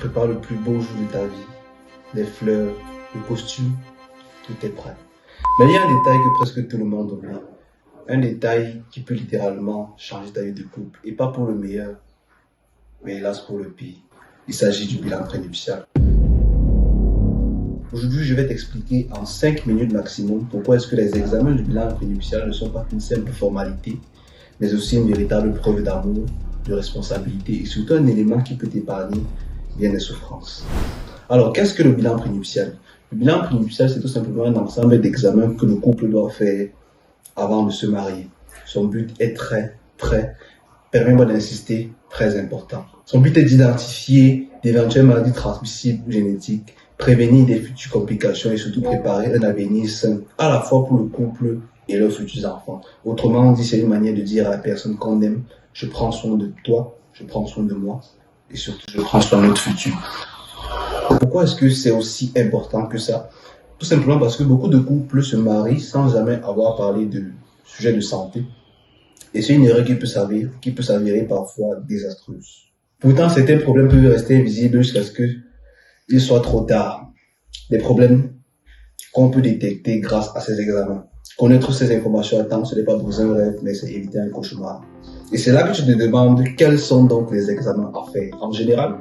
prépares le plus beau jour de ta vie. Les fleurs, le costume, tout est prêt. Mais il y a un détail que presque tout le monde oublie. Un détail qui peut littéralement changer ta vie de couple. Et pas pour le meilleur, mais hélas pour le pire. Il s'agit du bilan prénuptial. Aujourd'hui, je vais t'expliquer en 5 minutes maximum pourquoi est-ce que les examens du bilan prénuptial ne sont pas qu'une simple formalité, mais aussi une véritable preuve d'amour, de responsabilité et surtout un élément qui peut t'épargner bien des souffrances. Alors, qu'est-ce que le bilan prénuptial? Le bilan prénuptial, c'est tout simplement un ensemble d'examens que le couple doit faire avant de se marier. Son but est très, permets-moi d'insister, très important. Son but est d'identifier d'éventuelles maladies transmissibles ou génétiques, prévenir des futures complications et surtout préparer un avenir sain, à la fois pour le couple et leurs futurs enfants. Autrement dit, c'est une manière de dire à la personne qu'on aime, je prends soin de toi, je prends soin de moi et surtout je prends soin de notre futur. Pourquoi est-ce que c'est aussi important que ça? Tout simplement parce que beaucoup de couples se marient sans jamais avoir parlé de sujets de santé. Et c'est une erreur qui peut s'avérer parfois désastreuse. Pourtant, certains problèmes peuvent rester invisibles jusqu'à ce qu'il soit trop tard. Des problèmes qu'on peut détecter grâce à ces examens. Connaître ces informations à temps, ce n'est pas briser un rêve, mais c'est éviter un cauchemar. Et c'est là que tu te demandes quels sont donc les examens à faire. En général,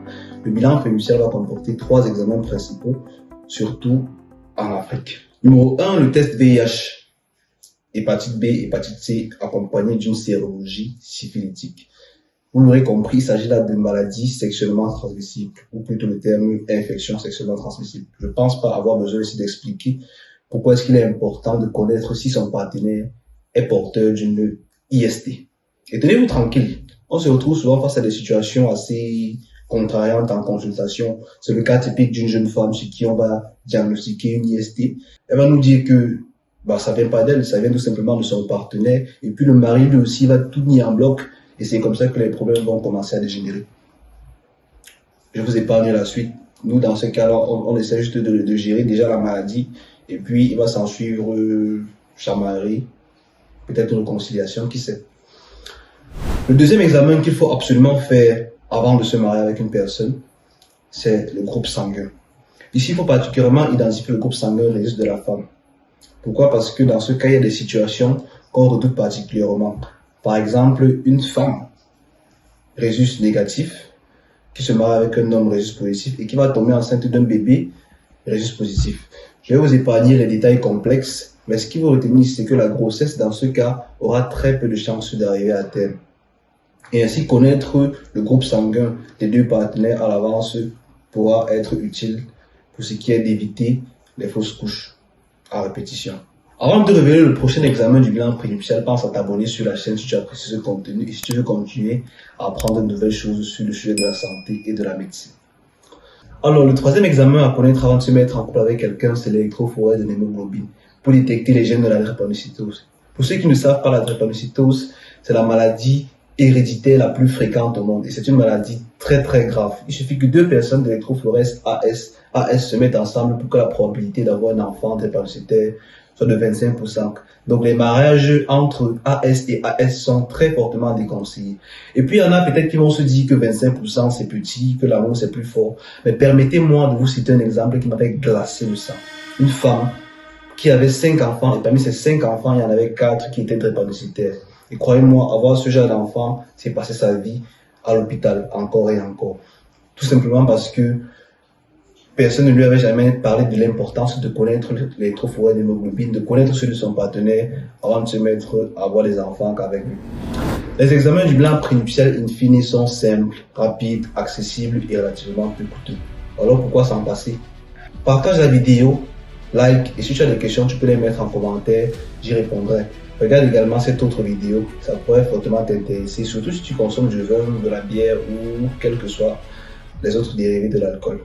le bilan prénuptial va comporter 3 examens principaux, surtout en Afrique. Numéro 1, le test VIH. Hépatite B, hépatite C, accompagné d'une sérologie syphilitique. Vous l'aurez compris, il s'agit là de maladies sexuellement transmissibles, ou plutôt le terme infection sexuellement transmissible. Je ne pense pas avoir besoin ici d'expliquer pourquoi est-ce qu'il est important de connaître si son partenaire est porteur d'une IST. Et tenez-vous tranquille, on se retrouve souvent face à des situations assez contrariantes en consultation. C'est le cas typique d'une jeune femme chez qui on va diagnostiquer une IST. Elle va nous dire que ça vient pas d'elle, ça vient tout simplement de son partenaire. Et puis le mari lui aussi va tout mis en bloc. Et c'est comme ça que les problèmes vont commencer à dégénérer. Je vous épargne la suite. Nous, dans ce cas-là, on essaie juste de gérer déjà la maladie. Et puis, il va s'en suivre chamaillerie, peut-être une réconciliation, qui sait. Le deuxième examen qu'il faut absolument faire avant de se marier avec une personne, c'est le groupe sanguin. Ici, il faut particulièrement identifier le groupe sanguin rhésus de la femme. Pourquoi? Parce que dans ce cas, il y a des situations qu'on redoute particulièrement. Par exemple, une femme rhésus négatif qui se marie avec un homme rhésus positif et qui va tomber enceinte d'un bébé rhésus positif. Je vais vous épargner les détails complexes, mais ce qu'il faut retenir, c'est que la grossesse, dans ce cas, aura très peu de chances d'arriver à terme. Et ainsi, connaître le groupe sanguin des deux partenaires à l'avance pourra être utile pour ce qui est d'éviter les fausses couches à répétition. Avant de te révéler le prochain examen du bilan prénuptial, pense à t'abonner sur la chaîne si tu apprécies ce contenu et si tu veux continuer à apprendre de nouvelles choses sur le sujet de la santé et de la médecine. Alors, le troisième examen à connaître avant de se mettre en couple avec quelqu'un, c'est l'électrophorèse de l'hémoglobine pour détecter les gènes de la drépanocytose. Pour ceux qui ne savent pas, la drépanocytose, c'est la maladie héréditaire la plus fréquente au monde et c'est une maladie très grave. Il suffit que 2 personnes d'électrophorèse AS se mettent ensemble pour que la probabilité d'avoir un enfant drépanocytaire soit de 25%. Donc les mariages entre AS et AS sont très fortement déconseillés. Et puis il y en a peut-être qui vont se dire que 25% c'est petit, que l'amour c'est plus fort. Mais permettez-moi de vous citer un exemple qui m'a fait glacer le sang. Une femme qui avait 5 enfants et parmi ces 5 enfants, il y en avait 4 qui étaient drépanocytaires. Et croyez-moi, avoir ce genre d'enfant, c'est passer sa vie à l'hôpital encore et encore. Tout simplement parce que personne ne lui avait jamais parlé de l'importance de connaître l'électrophorèse d'hémoglobine, de connaître celui de son partenaire avant de se mettre à avoir des enfants qu'avec lui. Les examens du bilan prénuptial in fine sont simples, rapides, accessibles et relativement peu coûteux. Alors pourquoi s'en passer? Partage la vidéo, like et si tu as des questions, tu peux les mettre en commentaire, j'y répondrai. Regarde également cette autre vidéo, ça pourrait fortement t'intéresser, surtout si tu consommes du vin, de la bière ou quels que soient les autres dérivés de l'alcool.